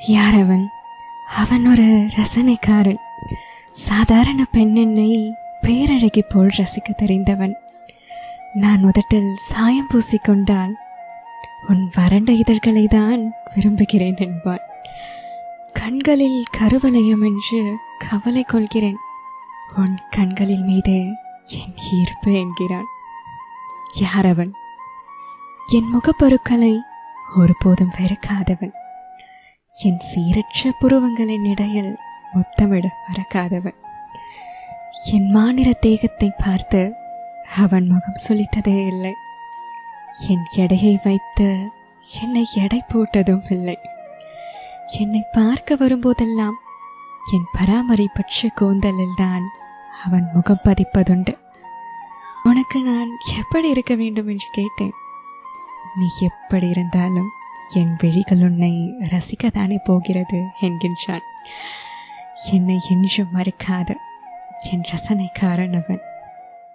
யார் அவன்? அவன் ஒரு ரசனைக்காரன். சாதாரண பெண்ணெண்ணை பேரழகி போல் ரசிக்க தெரிந்தவன். நான் உதட்டில் சாயம் பூசிக்கொண்டால் உன் வறண்ட இதழ்களை தான் விரும்புகிறேன் என்பான். கண்களில் கருவளையம் என்று கவலை கொள்கிறேன். உன் கண்களில் மீது என் ஈர்ப்பு என்கிறான். யார் அவன்? என் முகப்பருக்களை ஒருபோதும் வெறுக்காதவன். என் சீரற்ற புருவங்களின் இடையில் முத்தமிட மறக்காதவன். என் மாநில தேகத்தை பார்த்து அவன் முகம் சுளித்ததே இல்லை. என் எடையை வைத்து என்னை எடை போட்டதும் இல்லை. என்னை பார்க்க வரும்போதெல்லாம் என் பராமரிப்பற்ற கூந்தலில் தான் அவன் முகம் பதிப்பதுண்டு. உனக்கு நான் எப்படி இருக்க வேண்டும் என்று கேட்டேன். நீ எப்படி இருந்தாலும் என் விழிகள் உன்னை ரசிக்கத்தானே போகிறது என்கின்றான். என்னை என்றும் மறுக்காத என் ரசனைக்காரன் அவன்.